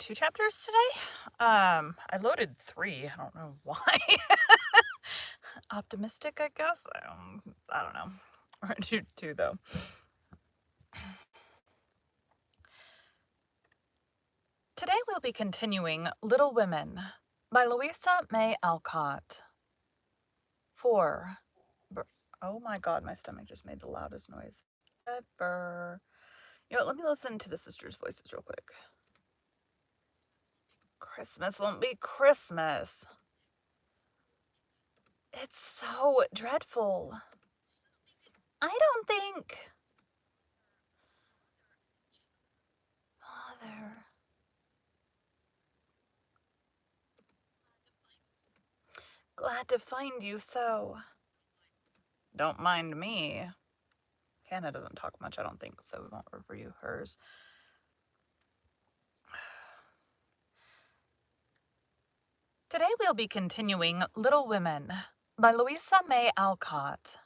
2 chapters today. I loaded 3. I don't know why. Optimistic, I guess. I don't know. Or do 2 though. Today we'll be continuing Little Women by Louisa May Alcott. 4. Oh my god, my stomach just made the loudest noise ever. You know what, let me listen to the sisters' voices real quick. Christmas won't be Christmas. It's so dreadful. I don't think... Father. Glad to find you so. Don't mind me. Hannah doesn't talk much, I don't think, so we won't review hers. Today we'll be continuing Little Women by Louisa May Alcott.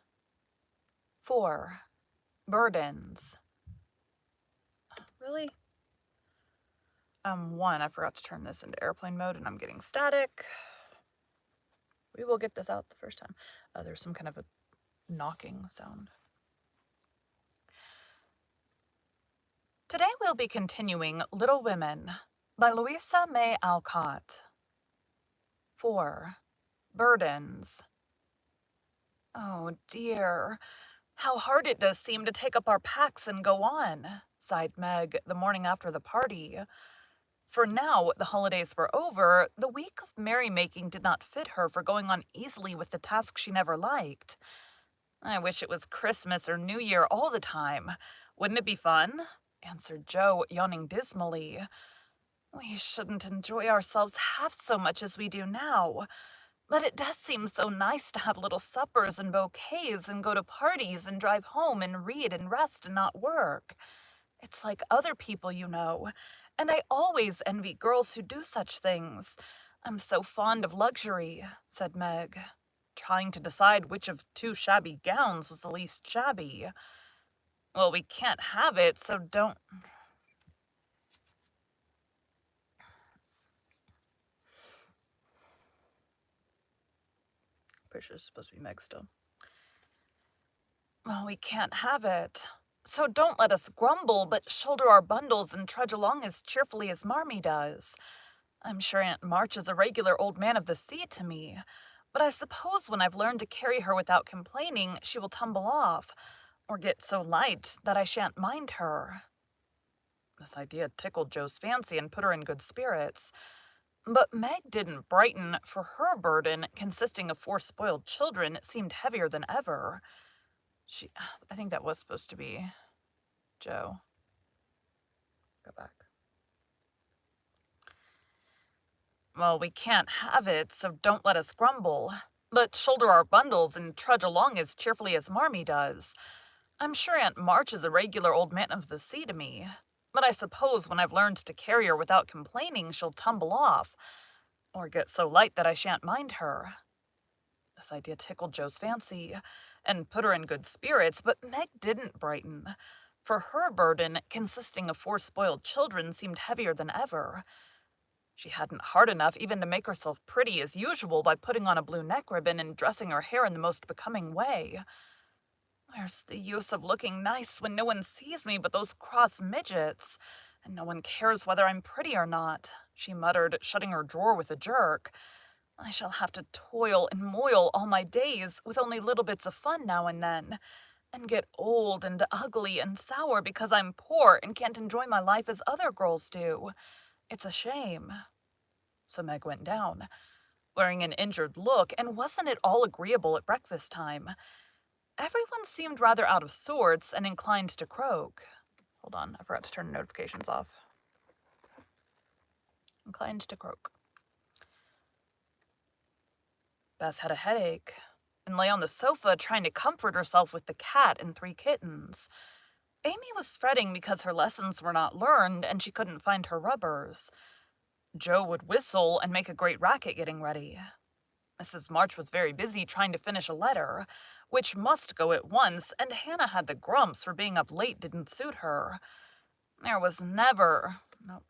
4. Burdens. Really? 1, I forgot to turn this into airplane mode and I'm getting static. We will get this out the first time. There's some kind of a knocking sound. Today we'll be continuing Little Women by Louisa May Alcott. 4. Burdens. Oh dear, how hard it does seem to take up our packs and go on, sighed Meg the morning after the party. For now the holidays were over, the week of merrymaking did not fit her for going on easily with the task she never liked. I wish it was Christmas or New Year all the time. Wouldn't it be fun? Answered Jo, yawning dismally. We shouldn't enjoy ourselves half so much as we do now. But it does seem so nice to have little suppers and bouquets and go to parties and drive home and read and rest and not work. It's like other people, you know, and I always envy girls who do such things. I'm so fond of luxury, said Meg, trying to decide which of 2 shabby gowns was the least shabby. Well, we can't have it, so don't... Pretty sure it's supposed to be Meg still. Well, we can't have it. So don't let us grumble, but shoulder our bundles and trudge along as cheerfully as Marmee does. I'm sure Aunt March is a regular old man of the sea to me, but I suppose when I've learned to carry her without complaining, she will tumble off, or get so light that I shan't mind her. This idea tickled Jo's fancy and put her in good spirits. But Meg didn't brighten, for her burden, consisting of 4 spoiled children, seemed heavier than ever. I think that was supposed to be Jo. Go back. Well, we can't have it, so don't let us grumble, but shoulder our bundles and trudge along as cheerfully as Marmee does. I'm sure Aunt March is a regular old man of the sea to me, but I suppose when I've learned to carry her without complaining, she'll tumble off, or get so light that I shan't mind her. This idea tickled Jo's fancy, and put her in good spirits, but Meg didn't brighten, for her burden, consisting of 4 spoiled children, seemed heavier than ever. She hadn't heart enough even to make herself pretty as usual by putting on a blue neck ribbon and dressing her hair in the most becoming way. Where's the use of looking nice when no one sees me but those cross midgets, and no one cares whether I'm pretty or not, she muttered, shutting her drawer with a jerk. I shall have to toil and moil all my days, with only little bits of fun now and then, and get old and ugly and sour because I'm poor and can't enjoy my life as other girls do. It's a shame. So Meg went down, wearing an injured look, and wasn't at all agreeable at breakfast time. Everyone seemed rather out of sorts and inclined to croak. Hold on, I forgot to turn notifications off. Inclined to croak. Beth had a headache and lay on the sofa trying to comfort herself with the cat and 3 kittens. Amy was fretting because her lessons were not learned and she couldn't find her rubbers. Jo would whistle and make a great racket getting ready. Mrs. March was very busy trying to finish a letter, which must go at once, and Hannah had the grumps for being up late didn't suit her. There was never... No.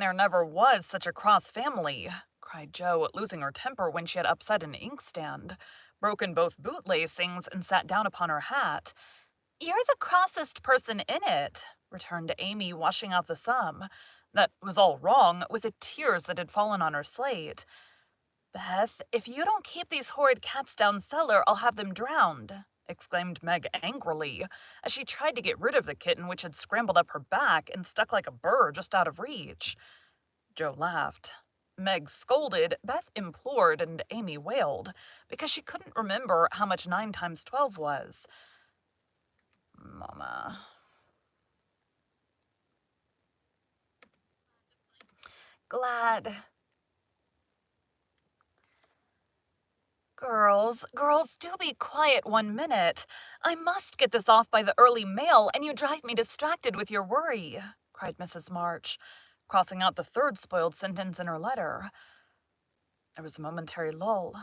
There never was such a cross family, cried Jo, losing her temper when she had upset an inkstand, broken both boot-lacings, and sat down upon her hat. You're the crossest person in it, returned Amy, washing out the sum. That was all wrong, with the tears that had fallen on her slate. Beth, if you don't keep these horrid cats down cellar, I'll have them drowned, exclaimed Meg angrily, as she tried to get rid of the kitten which had scrambled up her back and stuck like a burr just out of reach. Jo laughed. Meg scolded, Beth implored, and Amy wailed, because she couldn't remember how much 9 times 12 was. Mama. Glad. Girls, do be quiet 1 minute. I must get this off by the early mail, and you drive me distracted with your worry, cried Mrs. March, crossing out the third spoiled sentence in her letter. There was a momentary lull,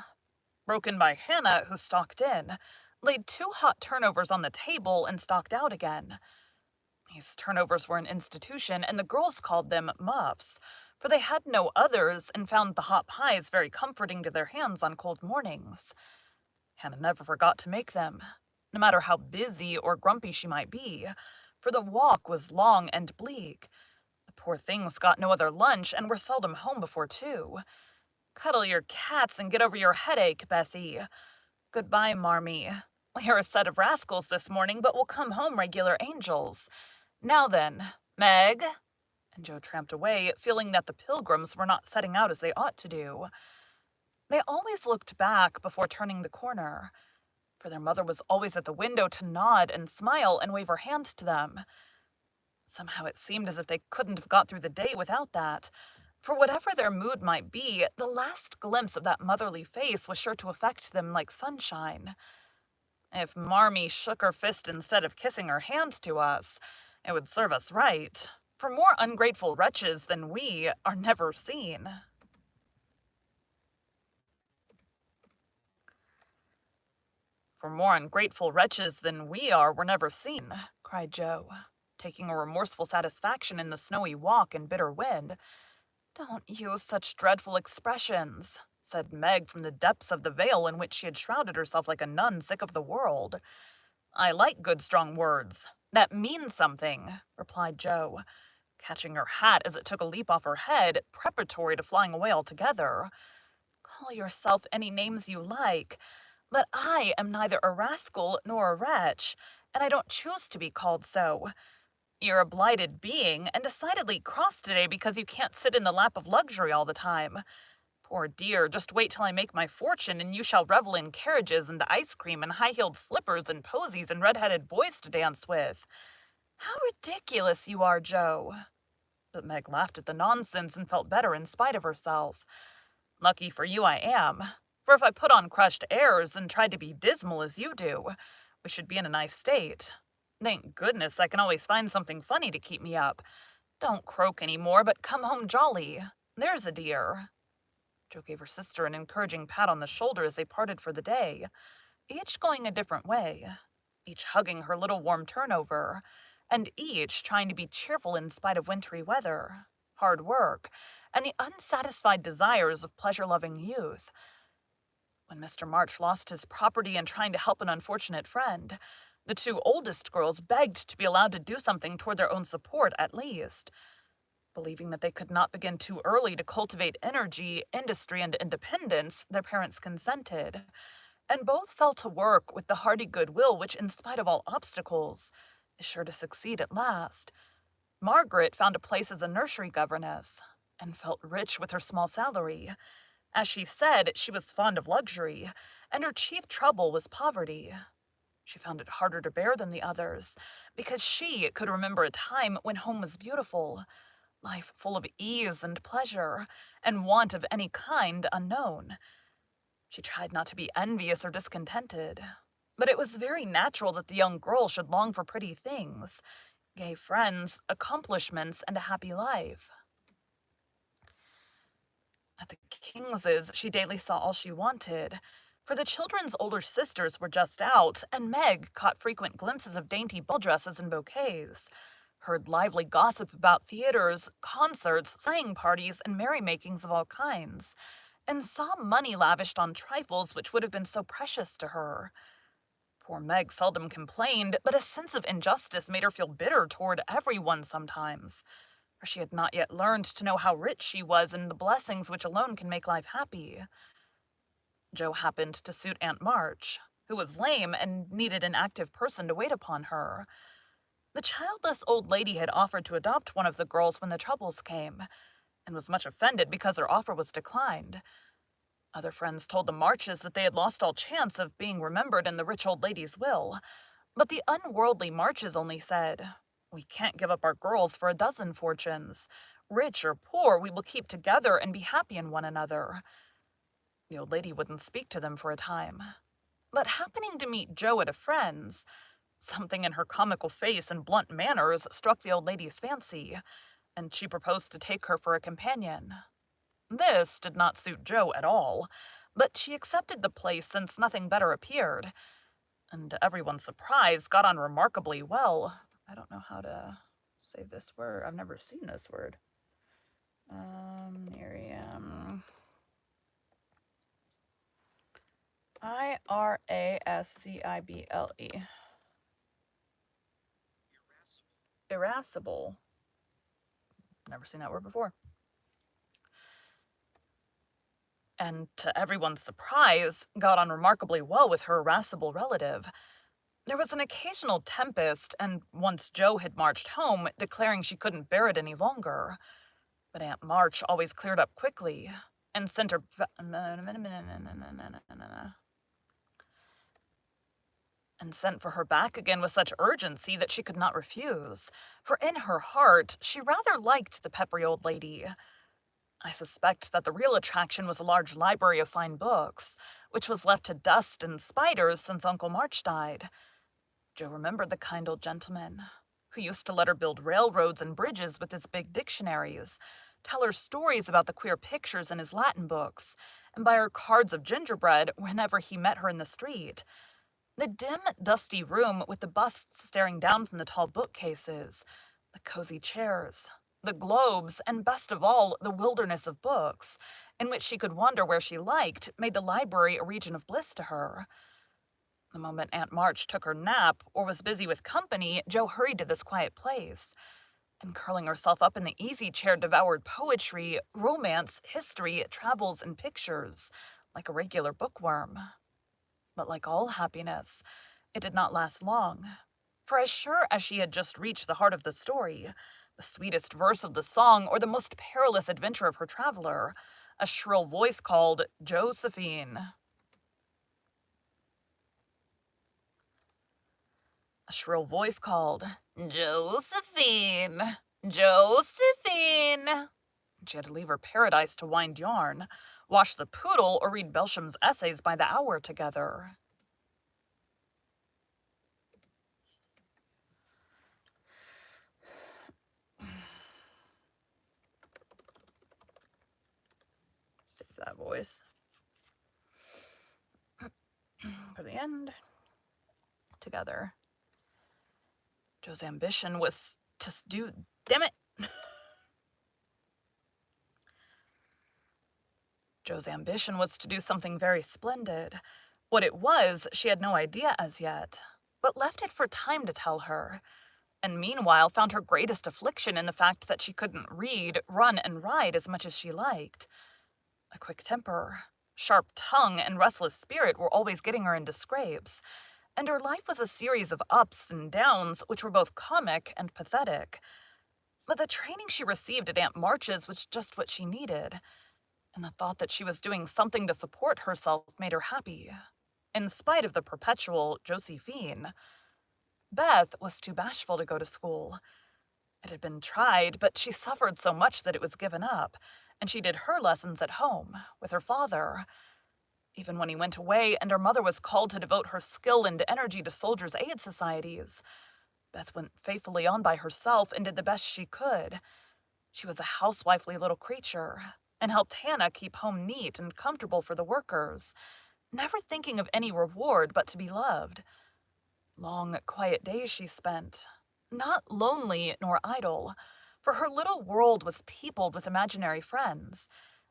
broken by Hannah, who stalked in, laid 2 hot turnovers on the table, and stalked out again. These turnovers were an institution, and the girls called them muffs, for they had no others and found the hot pies very comforting to their hands on cold mornings. Hannah never forgot to make them, no matter how busy or grumpy she might be, for the walk was long and bleak. The poor things got no other lunch and were seldom home before 2. Cuddle your cats and get over your headache, Bethy. Goodbye, Marmee. We are a set of rascals this morning, but we'll come home regular angels. Now then, Meg, and Jo tramped away, feeling that the pilgrims were not setting out as they ought to do. They always looked back before turning the corner, for their mother was always at the window to nod and smile and wave her hand to them. Somehow it seemed as if they couldn't have got through the day without that, for whatever their mood might be, the last glimpse of that motherly face was sure to affect them like sunshine. If Marmee shook her fist instead of kissing her hand to us, it would serve us right, for more ungrateful wretches than we are never seen. For more ungrateful wretches than we are were never seen, cried Jo, taking a remorseful satisfaction in the snowy walk and bitter wind. Don't use such dreadful expressions, said Meg from the depths of the veil in which she had shrouded herself like a nun sick of the world. I like good strong words. That means something, replied Jo, catching her hat as it took a leap off her head, preparatory to flying away altogether. Call yourself any names you like, but I am neither a rascal nor a wretch, and I don't choose to be called so. You're a blighted being, and decidedly cross today because you can't sit in the lap of luxury all the time. Poor dear, just wait till I make my fortune, and you shall revel in carriages and ice cream and high-heeled slippers and posies and red-headed boys to dance with. How ridiculous you are, Jo. But Meg laughed at the nonsense and felt better in spite of herself. Lucky for you I am, for if I put on crushed airs and tried to be dismal as you do, we should be in a nice state. Thank goodness I can always find something funny to keep me up. Don't croak any more, but come home jolly. There's a dear. Jo gave her sister an encouraging pat on the shoulder as they parted for the day, each going a different way, each hugging her little warm turnover, and each trying to be cheerful in spite of wintry weather, hard work, and the unsatisfied desires of pleasure-loving youth. When Mr. March lost his property in trying to help an unfortunate friend, the 2 oldest girls begged to be allowed to do something toward their own support at least. Believing that they could not begin too early to cultivate energy, industry, and independence, their parents consented, and both fell to work with the hearty goodwill which, in spite of all obstacles, is sure to succeed at last. Margaret found a place as a nursery governess, and felt rich with her small salary. As she said, she was fond of luxury, and her chief trouble was poverty. She found it harder to bear than the others, because she could remember a time when home was beautiful, life full of ease and pleasure, and want of any kind unknown. She tried not to be envious or discontented, but it was very natural that the young girl should long for pretty things, gay friends, accomplishments, and a happy life. At the Kingses, she daily saw all she wanted, for the children's older sisters were just out, and Meg caught frequent glimpses of dainty ball dresses and bouquets. heard lively gossip about theaters, concerts, sleighing parties, and merrymakings of all kinds, and saw money lavished on trifles which would have been so precious to her. Poor Meg seldom complained, but a sense of injustice made her feel bitter toward everyone sometimes, for she had not yet learned to know how rich she was and the blessings which alone can make life happy. Jo happened to suit Aunt March, who was lame and needed an active person to wait upon her. The childless old lady had offered to adopt one of the girls when the troubles came, and was much offended because her offer was declined. Other friends told the Marches that they had lost all chance of being remembered in the rich old lady's will, but the unworldly Marches only said, "We can't give up our girls for a dozen fortunes. Rich or poor, we will keep together and be happy in one another." The old lady wouldn't speak to them for a time. But happening to meet Jo at a friend's, something in her comical face and blunt manners struck the old lady's fancy, and she proposed to take her for a companion. This did not suit Jo at all, but she accepted the place since nothing better appeared, and to everyone's surprise got on remarkably well. I don't know how to say this word. I've never seen this word. Miriam. Irascible. Irascible. Never seen that word before. And to everyone's surprise, got on remarkably well with her irascible relative. There was an occasional tempest, and once Jo had marched home, declaring she couldn't bear it any longer. But Aunt March always cleared up quickly, and sent her and sent for her back again with such urgency that she could not refuse, for in her heart she rather liked the peppery old lady. I suspect that the real attraction was a large library of fine books, which was left to dust and spiders since Uncle March died. Jo remembered the kind old gentleman, who used to let her build railroads and bridges with his big dictionaries, tell her stories about the queer pictures in his Latin books, and buy her cards of gingerbread whenever he met her in the street. The dim, dusty room with the busts staring down from the tall bookcases, the cozy chairs, the globes, and best of all, the wilderness of books, in which she could wander where she liked, made the library a region of bliss to her. The moment Aunt March took her nap or was busy with company, Jo hurried to this quiet place, and curling herself up in the easy chair devoured poetry, romance, history, travels, and pictures, like a regular bookworm. But like all happiness, it did not last long, for as sure as she had just reached the heart of the story, the sweetest verse of the song, or the most perilous adventure of her traveler, a shrill voice called, "Josephine." A shrill voice called, "Josephine! Josephine!" She had to leave her paradise to wind yarn, wash the poodle, or read Belsham's essays by the hour together. Save that voice for the end. Together. Jo's ambition was to do. Damn it! Jo's ambition was to do something very splendid. What it was, she had no idea as yet, but left it for time to tell her, and meanwhile found her greatest affliction in the fact that she couldn't read, run, and ride as much as she liked. A quick temper, sharp tongue, and restless spirit were always getting her into scrapes, and her life was a series of ups and downs which were both comic and pathetic. But the training she received at Aunt March's was just what she needed, and the thought that she was doing something to support herself made her happy, in spite of the perpetual Josephine. Beth was too bashful to go to school. It had been tried, but she suffered so much that it was given up, and she did her lessons at home, with her father. Even when he went away and her mother was called to devote her skill and energy to soldiers' aid societies, Beth went faithfully on by herself and did the best she could. She was a housewifely little creature, and helped Hannah keep home neat and comfortable for the workers, never thinking of any reward but to be loved. Long, quiet days she spent, not lonely nor idle, for her little world was peopled with imaginary friends,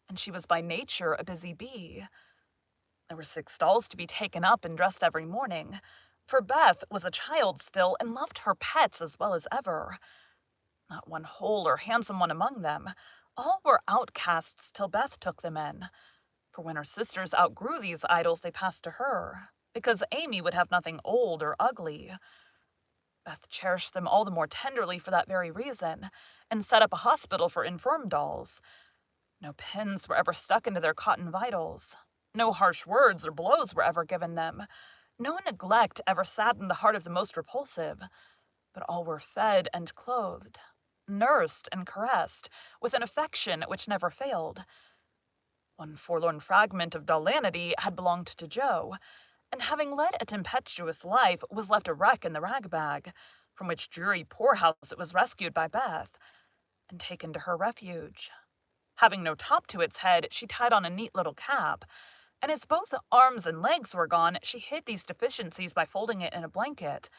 and she was by nature a busy bee. There were 6 dolls to be taken up and dressed every morning, for Beth was a child still and loved her pets as well as ever. Not one whole or handsome one among them. All were outcasts till Beth took them in, for when her sisters outgrew these idols they passed to her, because Amy would have nothing old or ugly. Beth cherished them all the more tenderly for that very reason, and set up a hospital for infirm dolls. No pins were ever stuck into their cotton vitals. No harsh words or blows were ever given them. No neglect ever saddened the heart of the most repulsive. But all were fed and clothed, nursed and caressed, with an affection which never failed. One forlorn fragment of dollanity had belonged to Jo, and having led a tempestuous life, was left a wreck in the rag-bag, from which dreary poorhouse it was rescued by Beth, and taken to her refuge. Having no top to its head, she tied on a neat little cap, and as both arms and legs were gone, she hid these deficiencies by folding it in a blanket,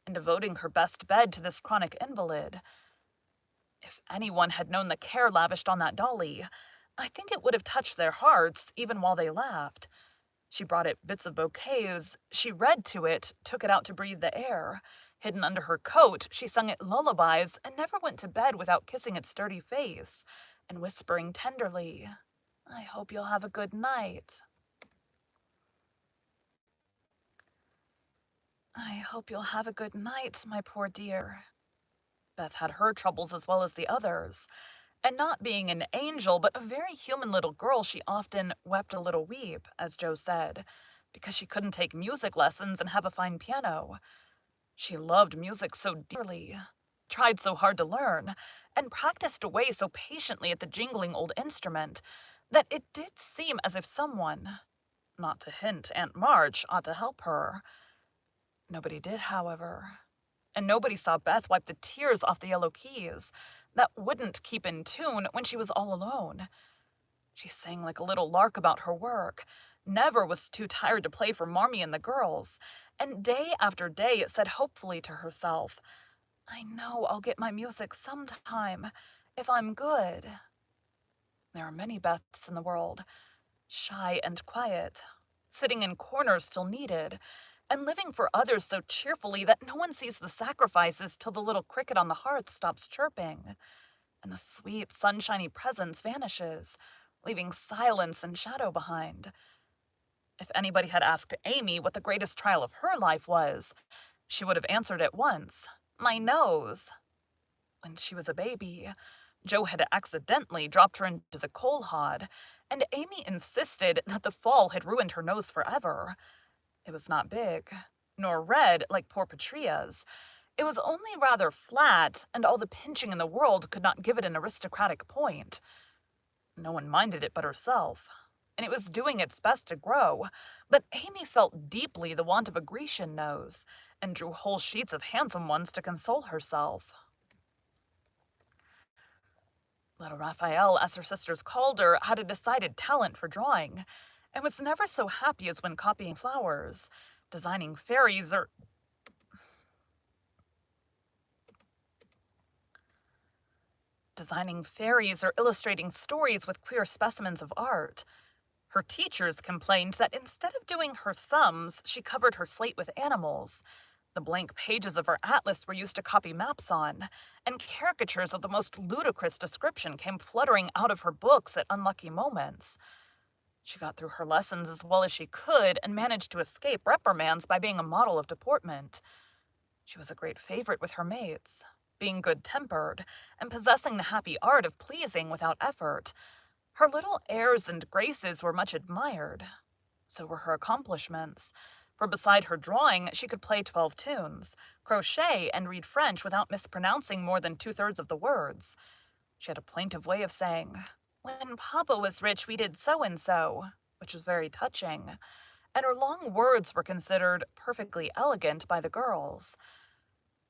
and devoting her best bed to this chronic invalid. If anyone had known the care lavished on that dolly, I think it would have touched their hearts, even while they laughed. She brought it bits of bouquets, she read to it, took it out to breathe the air. Hidden under her coat, she sung it lullabies, and never went to bed without kissing its sturdy face, and whispering tenderly, "I hope you'll have a good night. I hope you'll have a good night, my poor dear." Beth had her troubles as well as the others, and not being an angel but a very human little girl, she often wept a little weep, as Jo said, because she couldn't take music lessons and have a fine piano. She loved music so dearly, tried so hard to learn, and practiced away so patiently at the jingling old instrument, that it did seem as if someone, not to hint Aunt March, ought to help her. Nobody did, however, and nobody saw Beth wipe the tears off the yellow keys that wouldn't keep in tune when she was all alone. She sang like a little lark about her work, never was too tired to play for Marmee and the girls, and day after day said hopefully to herself, "I know I'll get my music sometime, if I'm good." There are many Beths in the world, shy and quiet, sitting in corners till needed, and living for others so cheerfully that no one sees the sacrifices till the little cricket on the hearth stops chirping, and the sweet, sunshiny presence vanishes, leaving silence and shadow behind. If anybody had asked Amy what the greatest trial of her life was, she would have answered at once, "My nose." When she was a baby, Jo had accidentally dropped her into the coal hod, and Amy insisted that the fall had ruined her nose forever. It was not big, nor red like poor Patria's. It was only rather flat, and all the pinching in the world could not give it an aristocratic point. No one minded it but herself, and it was doing its best to grow, but Amy felt deeply the want of a Grecian nose, and drew whole sheets of handsome ones to console herself. Little Raphael, as her sisters called her, had a decided talent for drawing, and was never so happy as when copying flowers, designing fairies, or illustrating stories with queer specimens of art. Her teachers complained that instead of doing her sums, she covered her slate with animals. The blank pages of her atlas were used to copy maps on, and caricatures of the most ludicrous description came fluttering out of her books at unlucky moments. She got through her lessons as well as she could and managed to escape reprimands by being a model of deportment. She was a great favorite with her mates, being good-tempered and possessing the happy art of pleasing without effort. Her little airs and graces were much admired. So were her accomplishments, for beside her drawing she could play 12 tunes, crochet, and read French without mispronouncing more than 2/3 of the words. She had a plaintive way of saying, "When Papa was rich we did so-and-so," which was very touching, and her long words were considered perfectly elegant by the girls.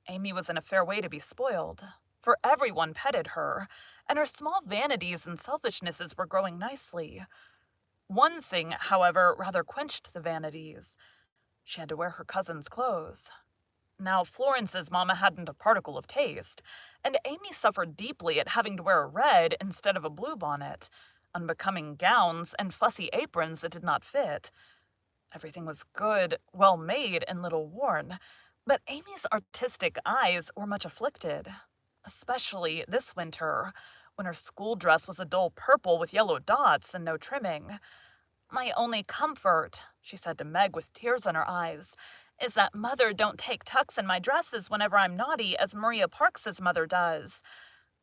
Amy was in a fair way to be spoiled, for everyone petted her, and her small vanities and selfishnesses were growing nicely. One thing, however, rather quenched the vanities. She had to wear her cousin's clothes. Now, Florence's mama hadn't a particle of taste, and Amy suffered deeply at having to wear a red instead of a blue bonnet, unbecoming gowns, and fussy aprons that did not fit. Everything was good, well made, and little worn, but Amy's artistic eyes were much afflicted, especially this winter, when her school dress was a dull purple with yellow dots and no trimming. "My only comfort," she said to Meg with tears in her eyes, "is that Mother don't take tucks in my dresses whenever I'm naughty as Maria Parks's mother does.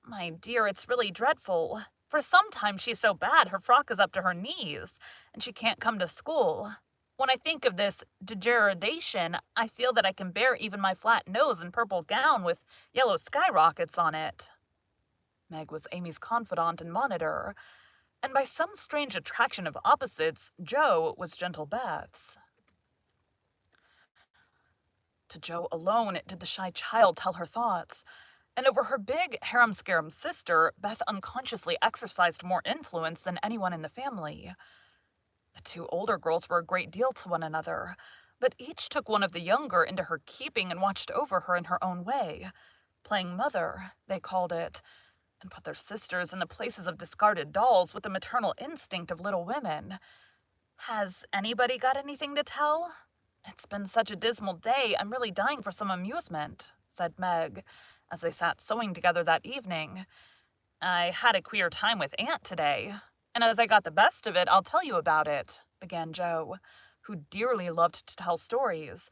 My dear, it's really dreadful. For sometimes she's so bad her frock is up to her knees, and she can't come to school. When I think of this degradation, I feel that I can bear even my flat nose and purple gown with yellow skyrockets on it." Meg was Amy's confidant and monitor, and by some strange attraction of opposites, Jo was Gentle Beth's. To Jo alone did the shy child tell her thoughts, and over her big harum-scarum sister, Beth unconsciously exercised more influence than anyone in the family. The two older girls were a great deal to one another, but each took one of the younger into her keeping and watched over her in her own way. Playing mother, they called it, and put their sisters in the places of discarded dolls with the maternal instinct of Little Women. "Has anybody got anything to tell? It's been such a dismal day, I'm really dying for some amusement," said Meg, as they sat sewing together that evening. "I had a queer time with Aunt today, and as I got the best of it, I'll tell you about it," began Jo, who dearly loved to tell stories.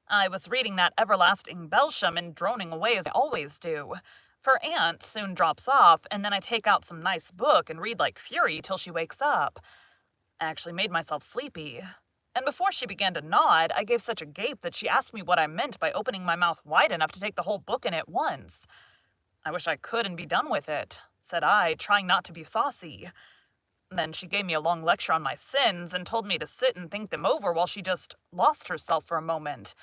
"I was reading that everlasting Belsham and droning away as I always do. For Aunt soon drops off, and then I take out some nice book and read like fury till she wakes up. I actually made myself sleepy. And before she began to nod, I gave such a gape that she asked me what I meant by opening my mouth wide enough to take the whole book in at once. 'I wish I could and be done with it,' said I, trying not to be saucy. Then she gave me a long lecture on my sins and told me to sit and think them over while she just lost herself for a moment.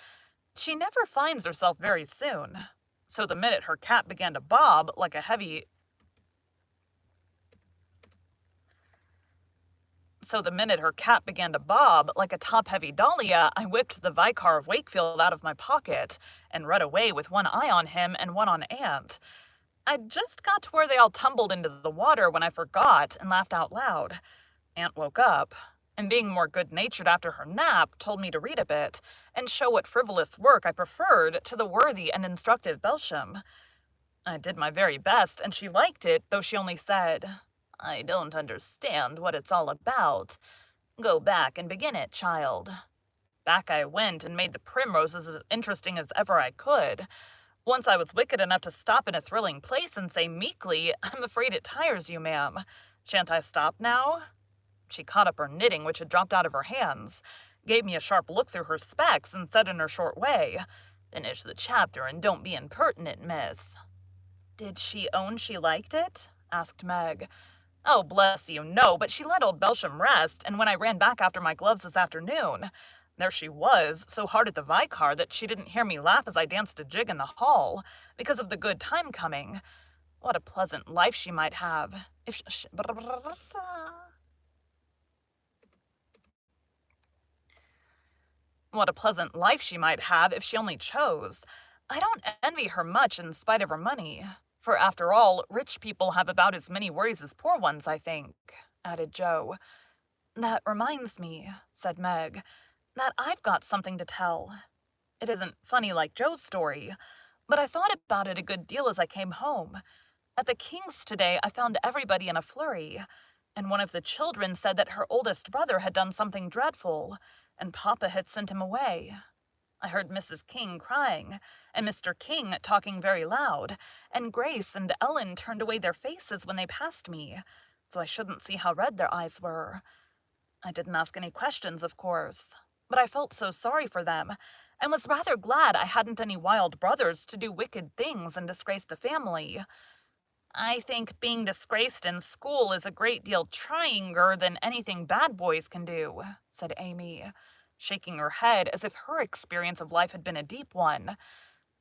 She never finds herself very soon. So the minute her cat began to bob like a top-heavy dahlia, I whipped the Vicar of Wakefield out of my pocket and read away with one eye on him and one on Aunt. I just got to where they all tumbled into the water when I forgot and laughed out loud. Aunt woke up, and being more good-natured after her nap, told me to read a bit and show what frivolous work I preferred to the worthy and instructive Belsham. I did my very best, and she liked it, though she only said, 'I don't understand what it's all about. Go back and begin it, child.' Back I went and made the primroses as interesting as ever I could. Once I was wicked enough to stop in a thrilling place and say meekly, 'I'm afraid it tires you, ma'am. Shan't I stop now?' She caught up her knitting, which had dropped out of her hands, gave me a sharp look through her specs, and said in her short way, 'Finish the chapter and don't be impertinent, miss.'" "Did she own she liked it?" asked Meg. "Oh, bless you, no, but she let old Belsham rest, and when I ran back after my gloves this afternoon, there she was, so hard at the Vicar that she didn't hear me laugh as I danced a jig in the hall, because of the good time coming. What a pleasant life she might have, if she... What a pleasant life she might have if she only chose. I don't envy her much in spite of her money. For after all, rich people have about as many worries as poor ones, I think," added Jo. "That reminds me," said Meg, "that I've got something to tell. It isn't funny like Jo's story, but I thought about it a good deal as I came home. At the King's today I found everybody in a flurry, and one of the children said that her oldest brother had done something dreadful, and Papa had sent him away. I heard Mrs. King crying, and Mr. King talking very loud, and Grace and Ellen turned away their faces when they passed me, so I shouldn't see how red their eyes were. I didn't ask any questions, of course, but I felt so sorry for them, and was rather glad I hadn't any wild brothers to do wicked things and disgrace the family. I think being disgraced in school is a great deal tryinger than anything bad boys can do," said Amy, shaking her head as if her experience of life had been a deep one.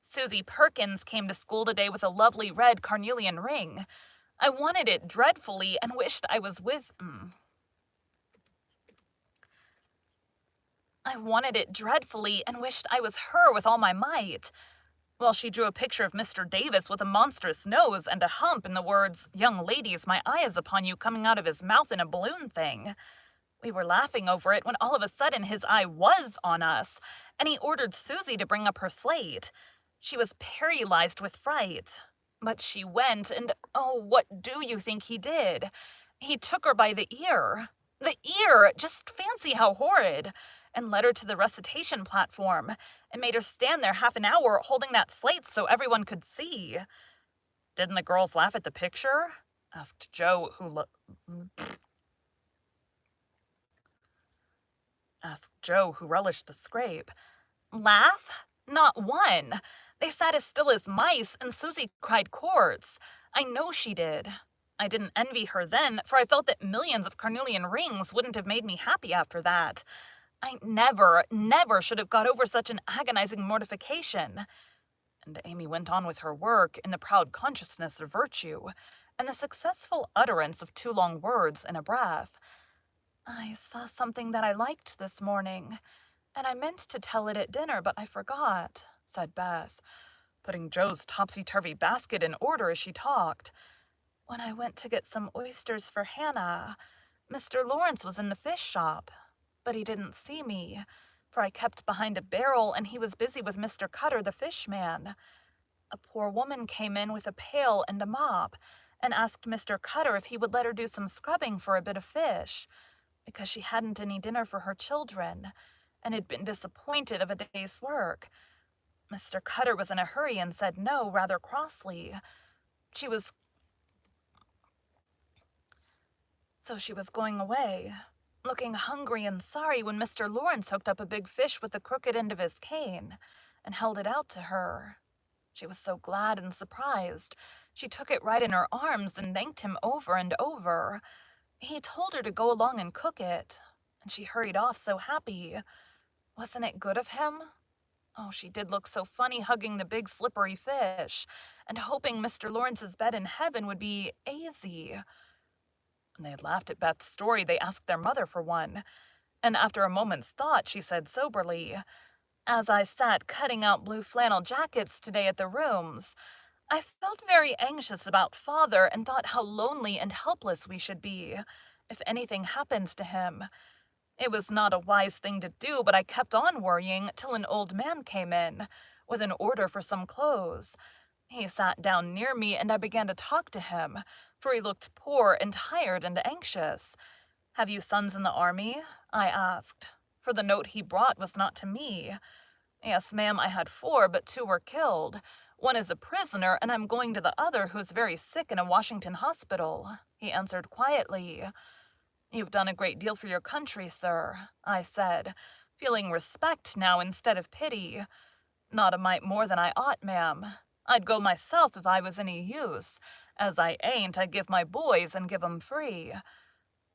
"Susie Perkins came to school today with a lovely red carnelian ring. I wanted it dreadfully and wished I was with..." I wanted it dreadfully and wished I was her with all my might. Well, she drew a picture of Mr. Davis with a monstrous nose and a hump and the words, "Young ladies, my eye is upon you," coming out of his mouth in a balloon thing. We were laughing over it when all of a sudden his eye was on us, and he ordered Susie to bring up her slate. She was paralyzed with fright. But she went, and oh, what do you think he did? He took her by the ear. The ear! Just fancy how horrid! And led her to the recitation platform, and made her stand there half an hour holding that slate so everyone could see. Didn't the girls laugh at the picture? Asked Joe, who relished the scrape. Laugh? Not one. They sat as still as mice, and Susie cried quarts. I know she did. I didn't envy her then, for I felt that millions of carnelian rings wouldn't have made me happy after that. I never, never should have got over such an agonizing mortification. And Amy went on with her work in the proud consciousness of virtue, and the successful utterance of 2 long words in a breath. I saw something that I liked this morning, and I meant to tell it at dinner, but I forgot, said Beth, putting Joe's topsy-turvy basket in order as she talked. When I went to get some oysters for Hannah, Mr. Lawrence was in the fish shop, but he didn't see me, for I kept behind a barrel and he was busy with Mr. Cutter, the fish man. A poor woman came in with a pail and a mop and asked Mr. Cutter if he would let her do some scrubbing for a bit of fish, because she hadn't any dinner for her children, and had been disappointed of a day's work. Mr. Cutter was in a hurry and said no rather crossly. She was going away, looking hungry and sorry, when Mr. Lawrence hooked up a big fish with the crooked end of his cane and held it out to her. She was so glad and surprised. She took it right in her arms and thanked him over and over. He told her to go along and cook it, and she hurried off so happy. Wasn't it good of him? Oh, she did look so funny hugging the big slippery fish and hoping Mr. Lawrence's bed in heaven would be aisy. When they had laughed at Beth's story, they asked their mother for one, and after a moment's thought, she said soberly, "As I sat cutting out blue flannel jackets today at the rooms, I felt very anxious about Father and thought how lonely and helpless we should be if anything happened to him. It was not a wise thing to do, but I kept on worrying till an old man came in with an order for some clothes. He sat down near me and I began to talk to him, for he looked poor and tired and anxious. 'Have you sons in the army?' I asked, for the note he brought was not to me. 'Yes, ma'am, I had 4, but 2 were killed. One is a prisoner, and I'm going to the other, who is very sick in a Washington hospital,' he answered quietly. 'You've done a great deal for your country, sir,' I said, feeling respect now instead of pity. 'Not a mite more than I ought, ma'am. I'd go myself if I was any use. As I ain't, I give my boys and give 'em free.'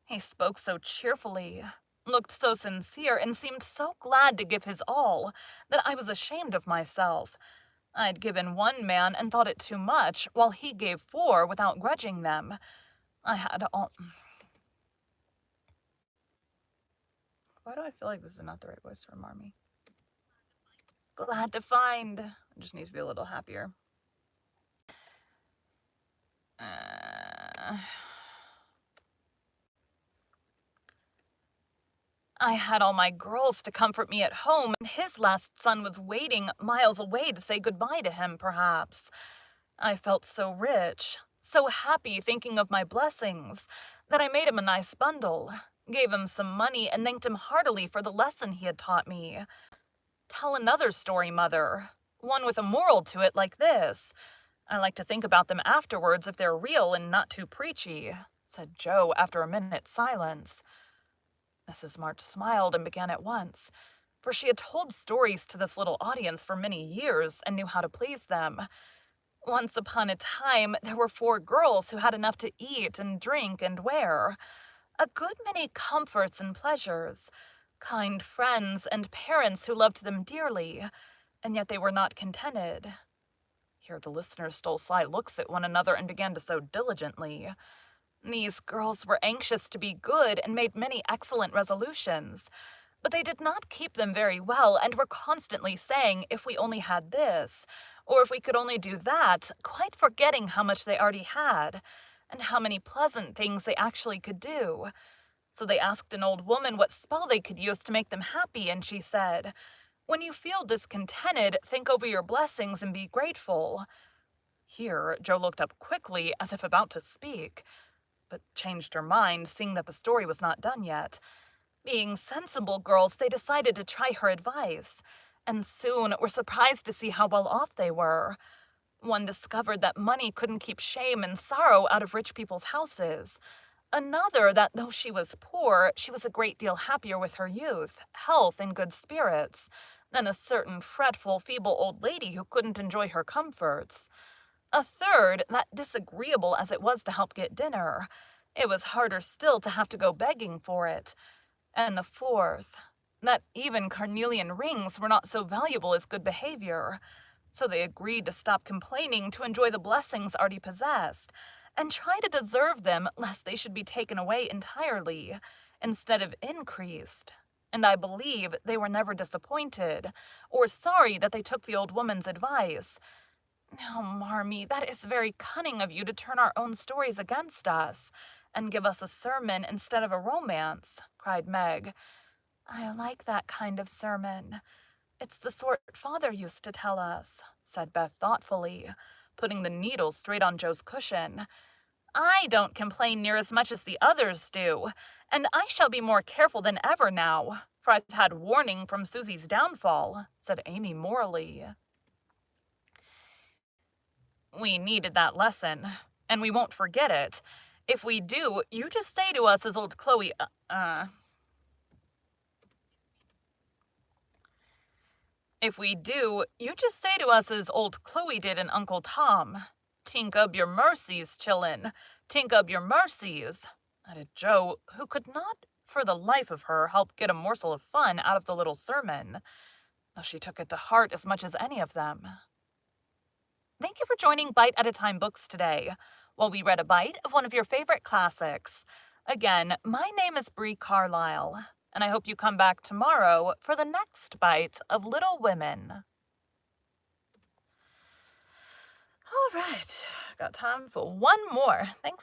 He spoke so cheerfully, looked so sincere, and seemed so glad to give his all that I was ashamed of myself. I'd given 1 man and thought it too much, while he gave 4 without grudging them. I had all... Why do I feel like this is not the right voice for Marmee? Glad to find. It just needs to be a little happier. I had all my girls to comfort me at home, and his last son was waiting miles away to say goodbye to him, perhaps. I felt so rich, so happy thinking of my blessings, that I made him a nice bundle, gave him some money, and thanked him heartily for the lesson he had taught me. Tell another story, Mother. One with a moral to it like this. I like to think about them afterwards if they're real and not too preachy," said Joe after a minute's silence. Mrs. March smiled and began at once, for she had told stories to this little audience for many years and knew how to please them. Once upon a time, there were 4 girls who had enough to eat and drink and wear, a good many comforts and pleasures, kind friends and parents who loved them dearly, and yet they were not contented. Here the listeners stole sly looks at one another and began to sew diligently. These girls were anxious to be good and made many excellent resolutions. But they did not keep them very well and were constantly saying if we only had this, or if we could only do that, quite forgetting how much they already had, and how many pleasant things they actually could do. So they asked an old woman what spell they could use to make them happy, and she said, "When you feel discontented, think over your blessings and be grateful." Here, Joe looked up quickly as if about to speak, but changed her mind, seeing that the story was not done yet. Being sensible girls, they decided to try her advice, and soon were surprised to see how well off they were. One discovered that money couldn't keep shame and sorrow out of rich people's houses. Another that though she was poor, she was a great deal happier with her youth, health, and good spirits than a certain fretful, feeble old lady who couldn't enjoy her comforts. A third, that disagreeable as it was to help get dinner, it was harder still to have to go begging for it. And the fourth, that even carnelian rings were not so valuable as good behavior. So they agreed to stop complaining to enjoy the blessings already possessed, and try to deserve them lest they should be taken away entirely, instead of increased. And I believe they were never disappointed, or sorry that they took the old woman's advice. Now, Marmee, that is very cunning of you to turn our own stories against us, and give us a sermon instead of a romance, cried Meg. I like that kind of sermon. It's the sort Father used to tell us, said Beth thoughtfully, putting the needle straight on Joe's cushion. I don't complain near as much as the others do, and I shall be more careful than ever now, for I've had warning from Susie's downfall, said Amy morally. We needed that lesson, and we won't forget it. If we do, you just say to us as old Chloe, If we do, you just say to us as old Chloe did and Uncle Tom. Tink up your mercies, chillin'. Tink up your mercies, added Joe, who could not, for the life of her, help get a morsel of fun out of the little sermon, though she took it to heart as much as any of them. Thank you for joining Bite at a Time Books today, while we read a bite of one of your favorite classics. Again, my name is Bree Carlile, and I hope you come back tomorrow for the next bite of Little Women. All right, got time for one more. Thanks.